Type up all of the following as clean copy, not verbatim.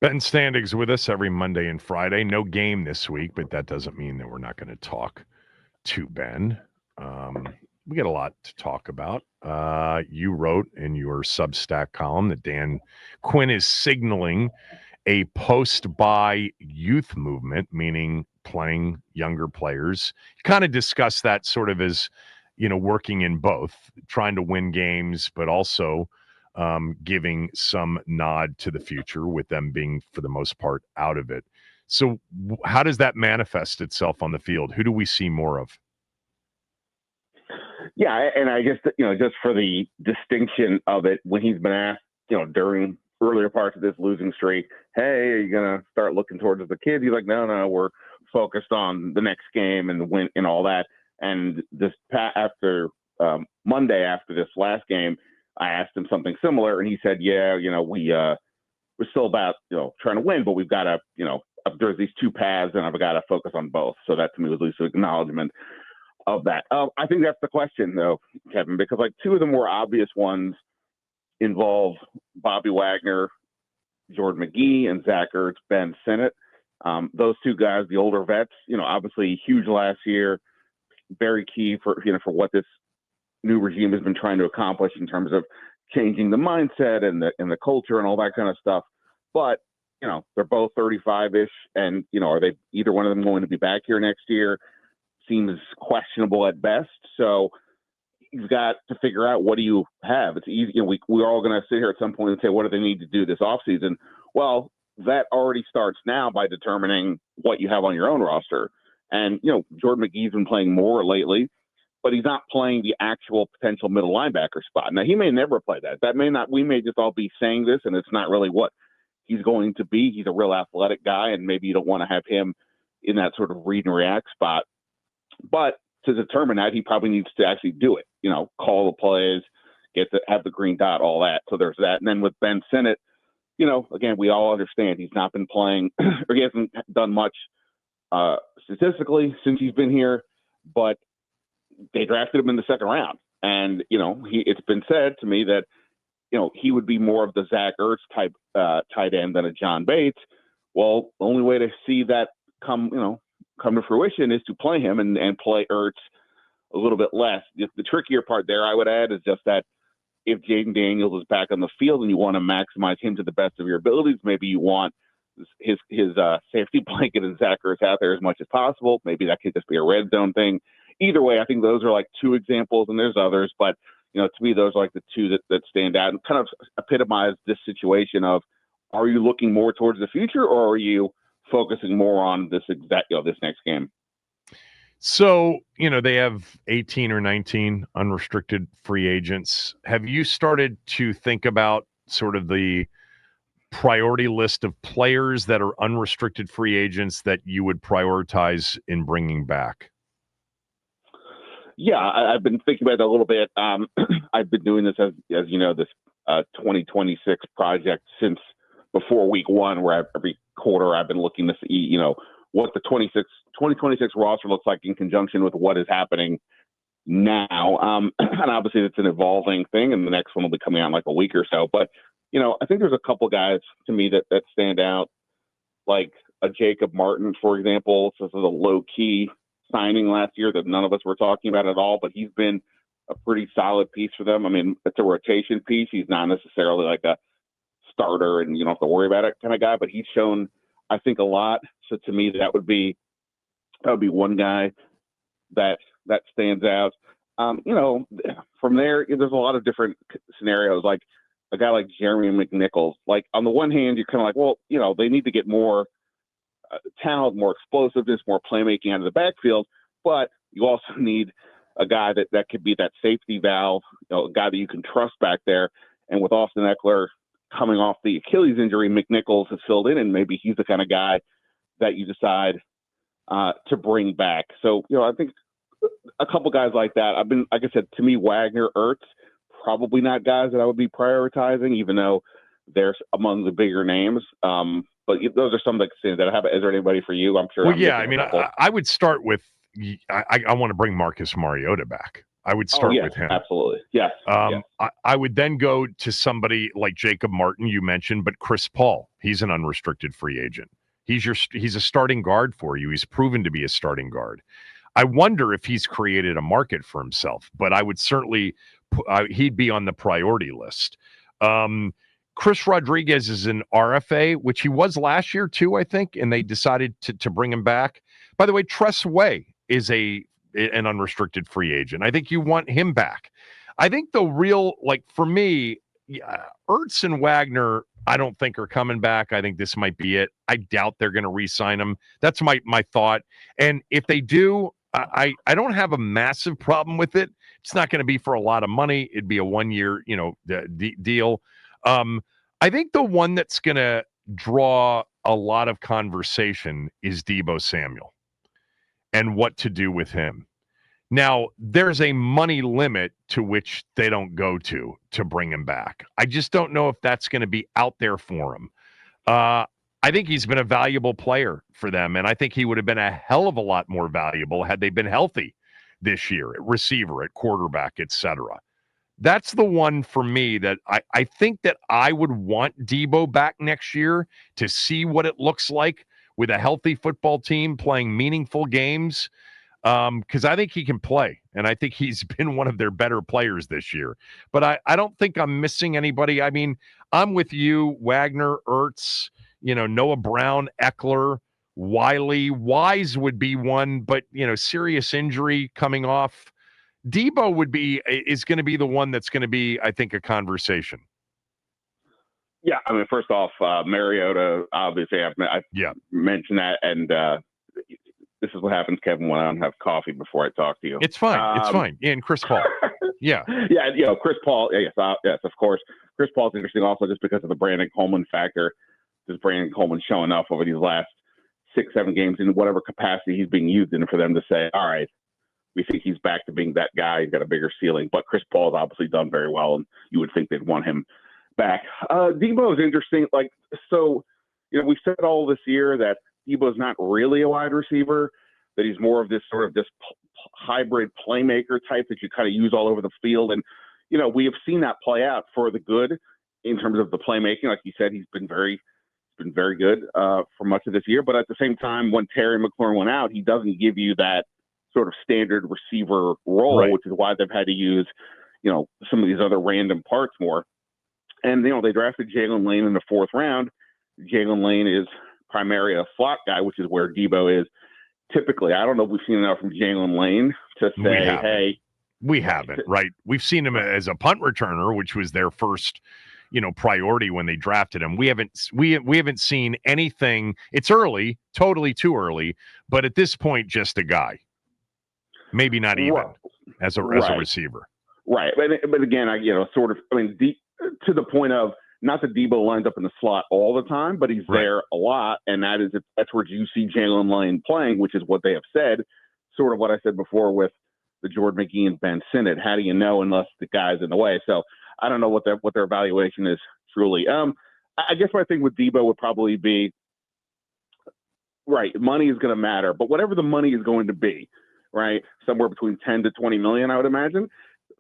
Ben Standig's with us every Monday and Friday. No game this week, but that doesn't mean that we're not going to talk to Ben. Um, we got a lot to talk about. You wrote in your Substack column that Dan Quinn is signaling a post-buy youth movement, meaning playing younger players. Kind of discuss that sort of as, working in both, trying to win games, but also giving some nod to the future with them being, for the most part, out of it. So how does that manifest itself on the field? Who do we see more of? Yeah, and I guess, just for the distinction of it, when he's been asked, during earlier parts of this losing streak, hey, are you going to start looking towards the kids? He's like, no, we're focused on the next game and the win and all that. And this after Monday, after this last game, I asked him something similar, and he said, yeah, we're still about, trying to win, but we've got to, there's these two paths, and I've got to focus on both. So that to me was at least an acknowledgement of that. I think that's the question, though, Kevin, because like two of the more obvious ones involve Bobby Wagner, Jordan McGee, and Zach Ertz, Ben Sinnott. Those two guys, the older vets, obviously huge last year, very key for what this new regime has been trying to accomplish in terms of changing the mindset and the culture and all that kind of stuff. But they're both 35-ish, and are they either one of them going to be back here next year? Seems questionable at best. So you've got to figure out, what do you have? It's easy. We're all going to sit here at some point and say, what do they need to do this offseason? Well, that already starts now by determining what you have on your own roster. And, Jordan McGee's been playing more lately, but he's not playing the actual potential middle linebacker spot. Now, he may never play that. That may not, we may just all be saying this, and it's not really what he's going to be. He's a real athletic guy, and maybe you don't want to have him in that sort of read and react spot. But to determine that, he probably needs to actually do it, call the plays, have the green dot, all that. So there's that. And then with Ben Sinnott, again, we all understand he's not been playing, or he hasn't done much statistically since he's been here, but they drafted him in the second round. And, it's been said to me that, he would be more of the Zach Ertz type tight end than a John Bates. Well, the only way to see that come to fruition is to play him and play Ertz a little bit less. The trickier part there, I would add, is just that if Jayden Daniels is back on the field and you want to maximize him to the best of your abilities, maybe you want his safety blanket and Zach Ertz out there as much as possible. Maybe that could just be a red zone thing. Either way, I think those are like two examples, and there's others, but to me, those are like the two that stand out and kind of epitomize this situation of, are you looking more towards the future, or are you focusing more on this this next game? So, they have 18 or 19 unrestricted free agents. Have you started to think about sort of the priority list of players that are unrestricted free agents that you would prioritize in bringing back? Yeah, I've been thinking about it a little bit. I've been doing this, as you know, this 2026 project since before week one, where every quarter I've been looking to see, what the 2026 roster looks like in conjunction with what is happening now. And obviously it's an evolving thing, and the next one will be coming out in like a week or so. But, I think there's a couple guys to me that stand out, like a Jacob Martin, for example. So this is a low-key signing last year that none of us were talking about at all, but he's been a pretty solid piece for them. I mean, it's a rotation piece. He's not necessarily like a starter and you don't have to worry about it kind of guy, but he's shown, I think, a lot. So to me, that would be one guy that stands out. From there, there's a lot of different scenarios, like a guy like Jeremy McNichols. Like, on the one hand, you're kind of like, well, they need to get more talent, more explosiveness, more playmaking out of the backfield, but you also need a guy that could be that safety valve, a guy that you can trust back there. And with Austin Eckler coming off the Achilles injury, McNichols has filled in, and maybe he's the kind of guy that you decide to bring back. So, I think a couple guys like that. Like I said, to me, Wagner, Ertz, probably not guys that I would be prioritizing, even though they're among the bigger names. But those are some that stand out. Is there anybody for you? I'm sure. Well, I would start with, I want to bring Marcus Mariota back. I would start with him. Absolutely. Yes. I would then go to somebody like Jacob Martin, you mentioned, but Chris Paul. He's an unrestricted free agent. He's a starting guard for you. He's proven to be a starting guard. I wonder if he's created a market for himself, but I would certainly he'd be on the priority list. Chris Rodriguez is an RFA, which he was last year too, I think, and they decided to bring him back. By the way, Tress Way is an unrestricted free agent. I think you want him back. I think the real, like for me, Ertz and Wagner, I don't think are coming back. I think this might be it. I doubt they're going to re-sign him. That's my thought. And if they do, I don't have a massive problem with it. It's not going to be for a lot of money. It'd be a 1-year, deal. I think the one that's going to draw a lot of conversation is Deebo Samuel and what to do with him. Now, there's a money limit to which they don't go to bring him back. I just don't know if that's going to be out there for him. I think he's been a valuable player for them, and I think he would have been a hell of a lot more valuable had they been healthy this year at receiver, at quarterback, etc. That's the one for me that I think that I would want Deebo back next year to see what it looks like with a healthy football team playing meaningful games. Because I think he can play, and I think he's been one of their better players this year. But I don't think I'm missing anybody. I mean, I'm with you, Wagner, Ertz, Noah Brown, Eckler, Wiley. Wise would be one, but, serious injury coming off. Deebo is going to be the one that's going to be, I think, a conversation. Yeah, I mean, first off, Mariota, obviously, I mentioned that, and this is what happens, Kevin, when I don't have coffee before I talk to you. It's fine. It's fine. And Chris Paul. Yeah. Yeah, Chris Paul. Yes, of course. Chris Paul's interesting also just because of the Brandon Coleman factor. Just Brandon Coleman showing up over these last 6-7 games in whatever capacity he's being used in for them to say, all right, we think he's back to being that guy. He's got a bigger ceiling. But Chris Paul's obviously done very well, and you would think they'd want him back. Deebo is interesting. We've said all this year that Deebo's not really a wide receiver, that he's more of this sort of this hybrid playmaker type that you kind of use all over the field. And, we have seen that play out for the good in terms of the playmaking. Like you said, he's been very good for much of this year. But at the same time, when Terry McLaurin went out, he doesn't give you that sort of standard receiver role, right, which is why they've had to use, some of these other random parts more. And, they drafted Jalen Lane in the 4th round. Jalen Lane is primarily a slot guy, which is where Deebo is typically. I don't know if we've seen enough from Jalen Lane to say, hey. We haven't, right? We've seen him as a punt returner, which was their first, priority when they drafted him. We haven't seen anything. It's early, totally too early, but at this point, just a guy. Maybe not even as a receiver. Right. But again, to the point of, not that Deebo lines up in the slot all the time, but he's there a lot, and that's where you see Jalen Lane playing, which is what they have said, sort of what I said before with the Jordan McGee and Ben Sinnott. How do you know unless the guy's in the way? So I don't know what their evaluation is truly. I guess my thing with Deebo would probably be, right, money is going to matter, but whatever the money is going to be, right, somewhere between 10 to 20 million, I would imagine,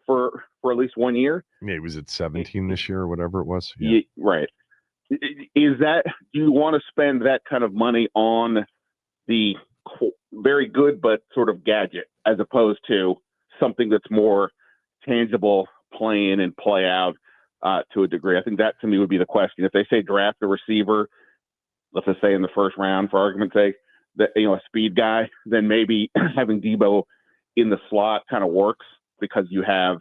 for at least 1 year. Yeah, was it 17 this year or whatever it was? Yeah. Right. Do you want to spend that kind of money on the very good but sort of gadget as opposed to something that's more tangible, play in and play out to a degree? I think that to me would be the question. If they say draft a receiver, let's just say in the 1st round, for argument's sake, that a speed guy, then maybe having Deebo in the slot kind of works because you have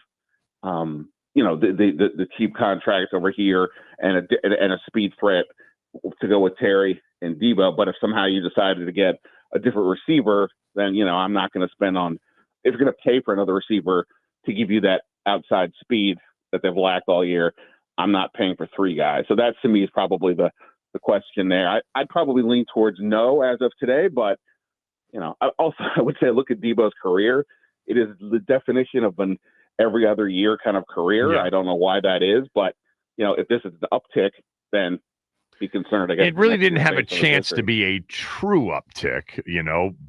the cheap contracts over here and a speed threat to go with Terry and Deebo. But if somehow you decided to get a different receiver, then I'm not going to spend on, if you're going to pay for another receiver to give you that outside speed that they've lacked all year, I'm not paying for 3 guys. So that to me is probably the question there. I'd probably lean towards no as of today, but I would say look at Deebo's career. It is the definition of an every other year kind of career. Yeah. I don't know why that is, but if this is the uptick, then be concerned. I guess it really didn't have a based on his chance to history. be a true uptick.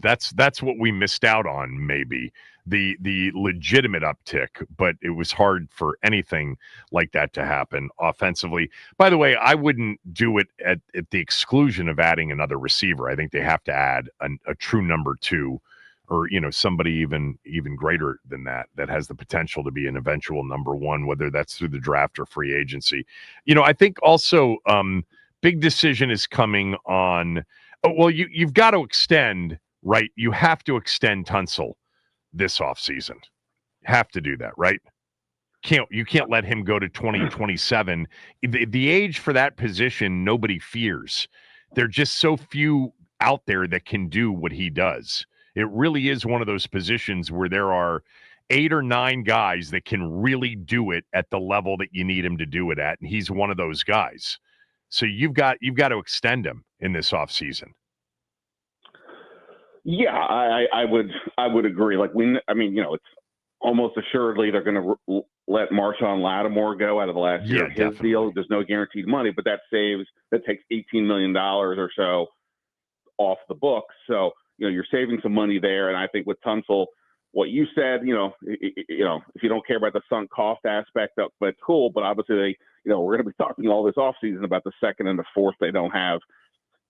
That's what we missed out on, maybe the legitimate uptick, but it was hard for anything like that to happen offensively. By the way, I wouldn't do it at the exclusion of adding another receiver. I think they have to add a true number two, or somebody even greater than that has the potential to be an eventual number one, whether that's through the draft or free agency. I think also big decision is coming on. Well, you've got to extend, right? You have to extend Tunsil this offseason. Have to do that, right? You can't let him go to 2027. The age for that position, nobody fears. There are just so few out there that can do what he does. It really is one of those positions where there are 8 or 9 guys that can really do it at the level that you need him to do it at, and he's one of those guys. So you've got to extend him in this offseason. Yeah, I would agree. It's almost assuredly they're going to let Marshawn Lattimore go out of the last year of his definitely. deal. There's no guaranteed money, but that takes $18 million or so off the books. So, you're saving some money there. And I think with Tunsil, what you said, if you don't care about the sunk cost aspect, but cool. But obviously we're going to be talking all this offseason about the second and the fourth they don't have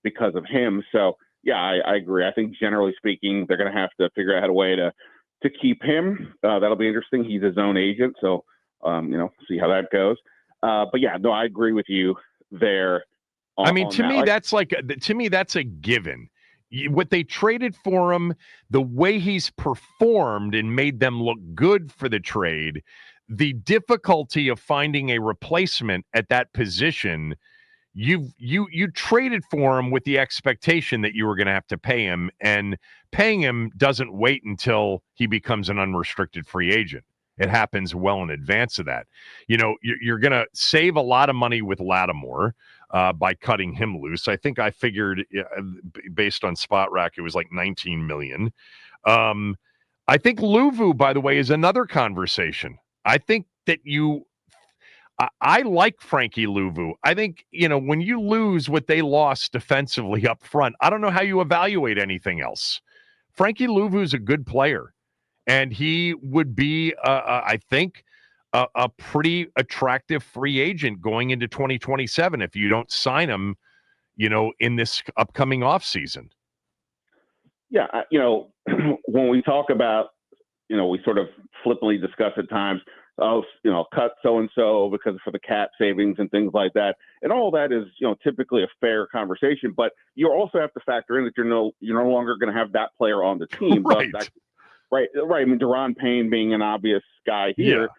because of him. So yeah, I agree. I think generally speaking, they're going to have to figure out a way to keep him. That'll be interesting. He's his own agent. So, see how that goes. But yeah, no, I agree with you there. To me, that's a given. What they traded for him, the way he's performed and made them look good for the trade, the difficulty of finding a replacement at that position, you traded for him with the expectation that you were going to have to pay him, and paying him doesn't wait until he becomes an unrestricted free agent. It happens well in advance of that. You're going to save a lot of money with Lattimore by cutting him loose. I think I figured, based on Spot Rack, it was like $19 million. I think Luvu, by the way, is another conversation. I think that I like Frankie Luvu. I think, when you lose what they lost defensively up front, I don't know how you evaluate anything else. Frankie Luvu is a good player. And he would be, I think, a pretty attractive free agent going into 2027 if you don't sign him, in this upcoming offseason. Yeah, when we talk about, we sort of flippantly discuss at times, cut so-and-so because for the cap savings and things like that. And all that is, typically a fair conversation. But you also have to factor in that you're no longer going to have that player on the team. Right. Right. I mean, Deron Payne being an obvious guy here,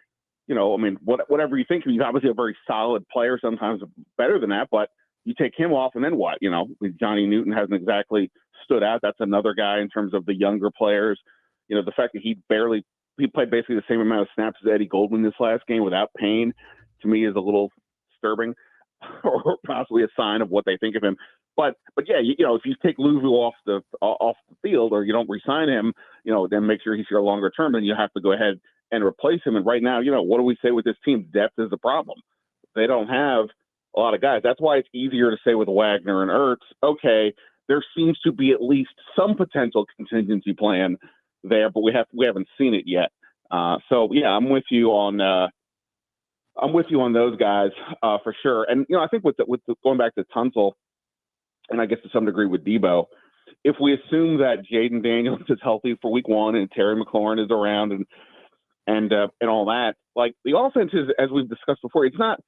whatever you think, he's obviously a very solid player, sometimes better than that, but you take him off and then what? Johnny Newton hasn't exactly stood out. That's another guy in terms of the younger players. The fact that he played basically the same amount of snaps as Eddie Goldman this last game without Payne, to me, is a little disturbing or possibly a sign of what they think of him. But yeah, if you take Luvu off the field or you don't re-sign him, then make sure he's here longer term, then you have to go ahead and replace him. And right now, what do we say with this team? Depth is the problem. They don't have a lot of guys. That's why it's easier to say with Wagner and Ertz, okay, there seems to be at least some potential contingency plan there, but we haven't seen it yet. So yeah, I'm with you on those guys for sure. And I think with going back to Tunsil, and I guess to some degree with Debo, if we assume that Jayden Daniels is healthy for week 1 and Terry McLaurin is around and all that, like the offense is, as we've discussed before, it's not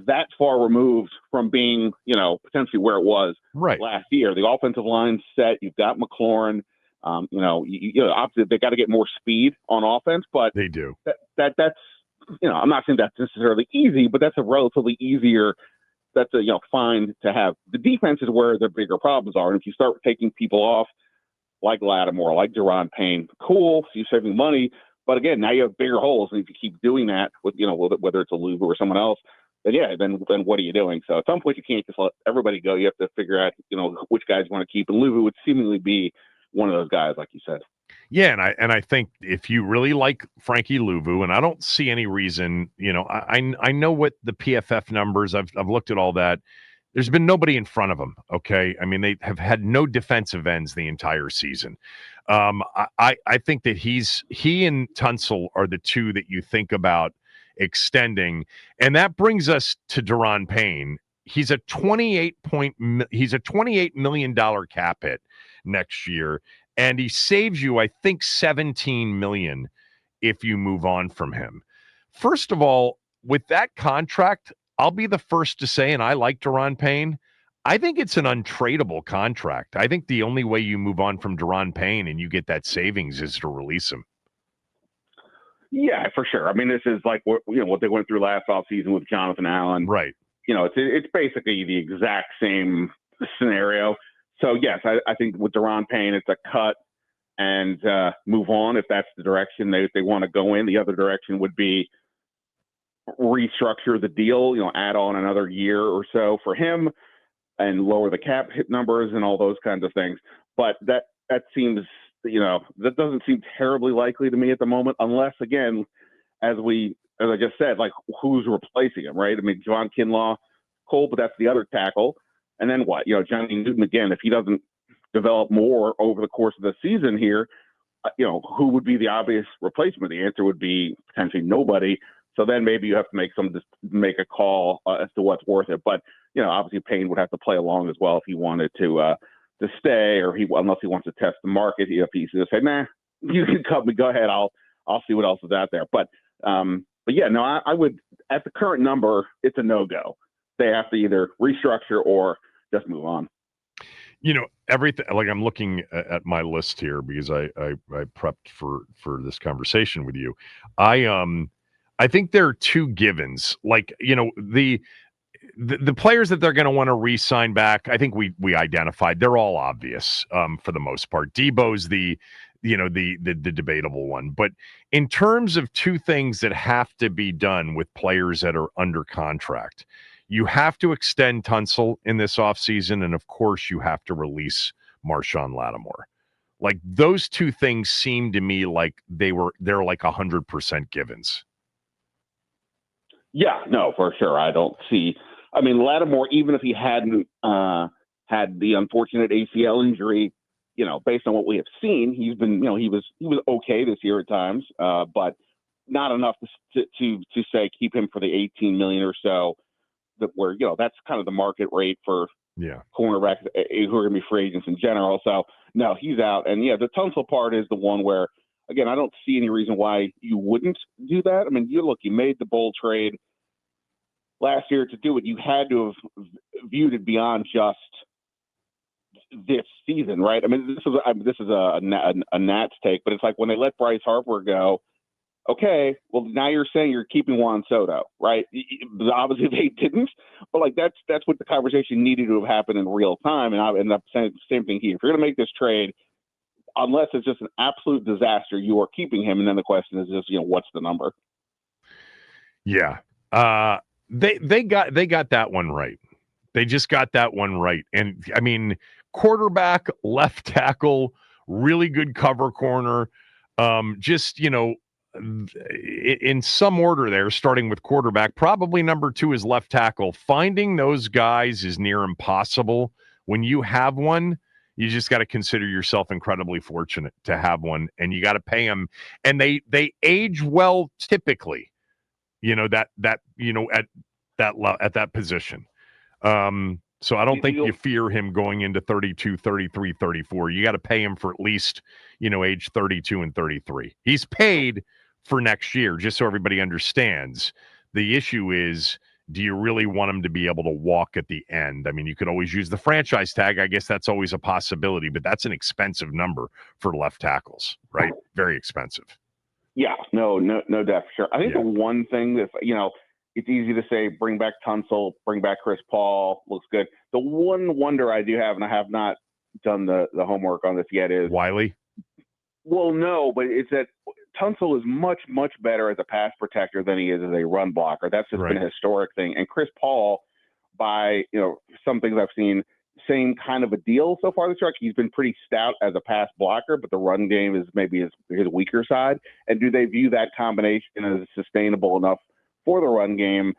that far removed from being, potentially where it was last year. The offensive line's set. You've got McLaurin. Obviously they got to get more speed on offense, but they do. That's I'm not saying that's necessarily easy, but that's a relatively easier. That's fine to have. The defense is where the bigger problems are. And if you start taking people off like Lattimore, like Deron Payne, cool, so you're saving money. But again, now you have bigger holes. And if you keep doing that with, whether it's a Luvu or someone else, then what are you doing? So at some point you can't just let everybody go. You have to figure out, which guys you want to keep. And Luvu would seemingly be one of those guys, like you said. Yeah, and I think if you really like Frankie Luvu, and I don't see any reason, I know what the PFF numbers, I've looked at all that. There's been nobody in front of him, okay? I mean, they have had no defensive ends the entire season. I think that he and Tunsil are the two that you think about extending, and that brings us to Deron Payne. He's a $28 million cap hit next year, and he saves you, I think, $17 million if you move on from him. First of all, with that contract, I'll be the first to say, and I like Deron Payne, I think it's an untradeable contract. I think the only way you move on from Deron Payne and you get that savings is to release him. Yeah, for sure. I mean, this is like what they went through last offseason with Jonathan Allen. Right. It's basically the exact same scenario. So, yes, I think with Deron Payne, it's a cut and move on if that's the direction they want to go in. The other direction would be restructure the deal, add on another year or so for him and lower the cap hit numbers and all those kinds of things. But that seems, that doesn't seem terribly likely to me at the moment, unless, again, as I just said, like, who's replacing him, right? I mean, Javon Kinlaw, Cole, but that's the other tackle. And then what? Johnny Newton, again, if he doesn't develop more over the course of the season here, who would be the obvious replacement? The answer would be potentially nobody. So then maybe you have to make a call as to what's worth it. But, obviously Payne would have to play along as well if he wanted to stay, or unless he wants to test the market. If he's going to say, nah, you can cut me, go ahead, I'll see what else is out there. But yeah, no, I would, at the current number, it's a no-go. They have to either restructure or just move on. Everything, like, I'm looking at my list here because I prepped for this conversation with you. I think there are two givens. Like, the players that they're going to want to re-sign back, I think we identified. They're all obvious for the most part. Debo's the debatable one. But in terms of two things that have to be done with players that are under contract, you have to extend Tunsil in this offseason, and of course you have to release Marshawn Lattimore. Like, those two things seem to me like they're like 100% givens. Yeah, no, for sure. I don't see. I mean, Lattimore, even if he hadn't had the unfortunate ACL injury, based on what we have seen, he's been, he was okay this year at times, but not enough to say keep him for the 18 million or so that where that's kind of the market rate for cornerbacks who are going to be free agents in general. So no, he's out. And the Tunsil part is the one where, again, I don't see any reason why you wouldn't do that. I mean, you made the bold trade last year to do it. You had to have viewed it beyond just this season, right? I mean, this is a Nats take, but it's like when they let Bryce Harper go. Okay, well, now you're saying you're keeping Juan Soto, right? Obviously they didn't, but like that's what the conversation needed to have happened in real time. And I end up saying the same thing here. If you're going to make this trade, unless it's just an absolute disaster, you are keeping him. And then the question is just, what's the number? Yeah. They got that one right. They just got that one right. And I mean, quarterback, left tackle, really good cover corner. In some order there, starting with quarterback, probably number 2 is left tackle. Finding those guys is near impossible. When you have one, you just got to consider yourself incredibly fortunate to have one, and you got to pay them. And they age well typically, at that position. So I don't think you fear him going into 32, 33, 34. You got to pay him for at least, age 32 and 33. He's paid for next year, just so everybody understands. The issue is, do you really want him to be able to walk at the end? I mean, you could always use the franchise tag. I guess that's always a possibility, but that's an expensive number for left tackles, right? Very expensive. Yeah, no doubt for sure. I think the one thing that, it's easy to say, bring back Tunsil, bring back Chris Paul, looks good. The one wonder I do have, and I have not done the homework on this yet, is Wiley. Well, no, but it's that Tunsil is much, much better as a pass protector than he is as a run blocker. That's just been a historic thing. And Chris Paul, by some things I've seen, same kind of a deal so far this year. He's been pretty stout as a pass blocker, but the run game is maybe his weaker side. And do they view that combination as sustainable enough for the run game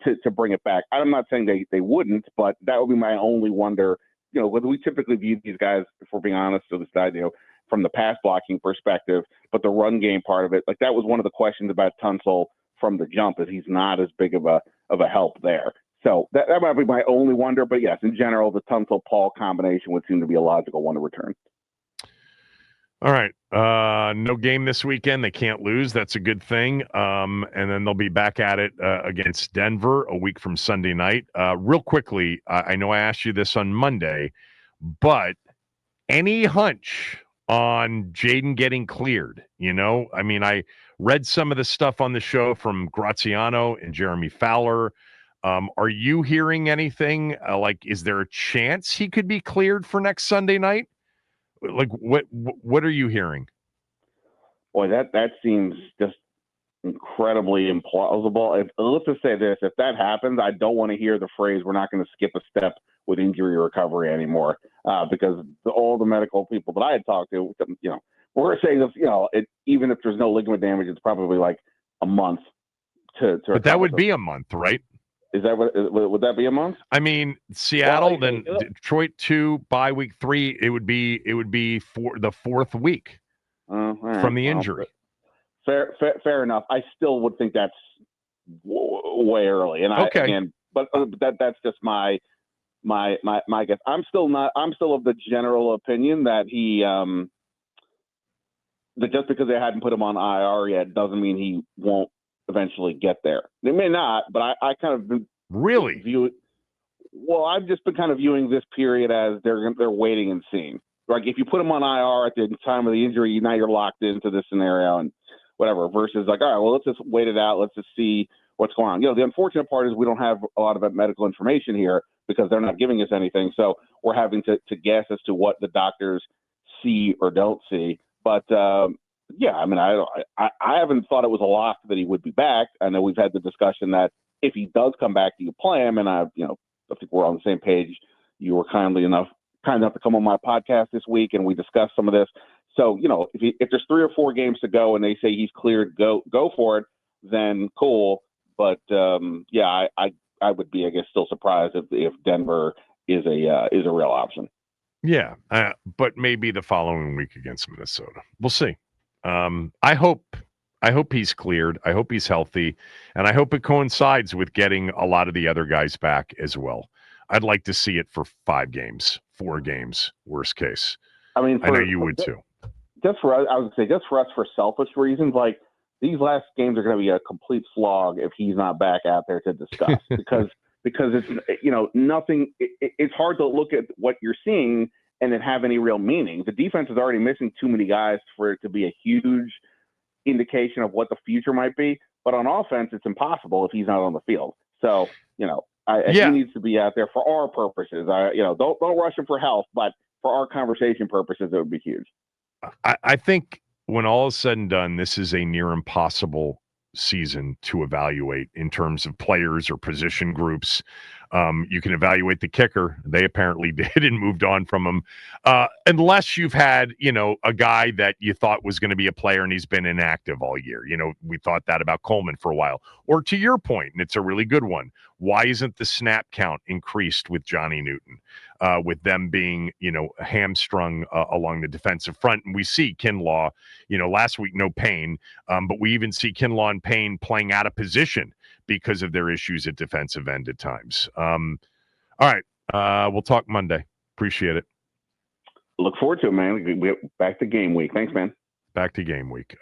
to bring it back. I'm not saying they wouldn't, but that would be my only wonder. Whether we typically view these guys, if we're being honest, to this side, from the pass blocking perspective, but the run game part of it, like that was one of the questions about Tunsil from the jump, is he's not as big of a help there. So that might be my only wonder. But yes, in general, the Tunsil-Paul combination would seem to be a logical one to return. All right. No game this weekend. They can't lose. That's a good thing. And then they'll be back at it against Denver a week from Sunday night. Real quickly, I know I asked you this on Monday, but any hunch on Jayden getting cleared? I mean, I read some of the stuff on the show from Graziano and Jeremy Fowler. Are you hearing anything? Is there a chance he could be cleared for next Sunday night? Like, what are you hearing? Boy, that seems just incredibly implausible. Let's just say this: if that happens, I don't want to hear the phrase "we're not going to skip a step with injury recovery" anymore, because all the medical people that I had talked to, we're saying that even if there's no ligament damage, it's probably like a month to. But that would be a month, right? Is that would that be a month? I mean, Seattle, then Detroit 2, bye week 3. It would be for the fourth week from the injury. Fair enough. I still would think that's way early. And that's just my guess. I'm still of the general opinion that he that just because they hadn't put him on IR yet doesn't mean he won't eventually get there. They may not, but I kind of been really view it. Well, I've just been kind of viewing this period as they're waiting and seeing. Like if you put him on IR at the time of the injury, now you're locked into this scenario and whatever. Versus like, all right, well, let's just wait it out. Let's just see what's going on. The unfortunate part is we don't have a lot of medical information here because they're not giving us anything. So we're having to guess as to what the doctors see or don't see. But yeah, I mean, I haven't thought it was a lock that he would be back. I know we've had the discussion that if he does come back, do you play him? And I think we're on the same page. You were kind enough to come on my podcast this week, and we discussed some of this. So, if there's 3 or 4 games to go and they say he's cleared, go for it, then cool. But yeah, I would be, I guess, still surprised if Denver is a real option. Yeah, but maybe the following week against Minnesota. We'll see. I hope he's cleared. I hope he's healthy, and I hope it coincides with getting a lot of the other guys back as well. I'd like to see it for 5 games, 4 games, worst case. I mean, I know you would too. Just for us, I would say, just for us, for selfish reasons, like these last games are going to be a complete slog if he's not back out there to discuss because it's nothing. It's hard to look at what you're seeing and then have any real meaning. The defense is already missing too many guys for it to be a huge indication of what the future might be. But on offense, it's impossible if he's not on the field. So, he needs to be out there for our purposes. Don't rush him for health, but for our conversation purposes, it would be huge. I think when all is said and done, this is a near impossible season to evaluate in terms of players or position groups. You can evaluate the kicker. They apparently did and moved on from him. Unless you've had, a guy that you thought was going to be a player and he's been inactive all year. We thought that about Coleman for a while. Or to your point, and it's a really good one, why isn't the snap count increased with Johnny Newton? With them being, hamstrung along the defensive front. And we see Kinlaw, last week, no Payne, but we even see Kinlaw and Payne playing out of position because of their issues at defensive end at times. All right. We'll talk Monday. Appreciate it. Look forward to it, man. We're back to game week. Thanks, man. Back to game week.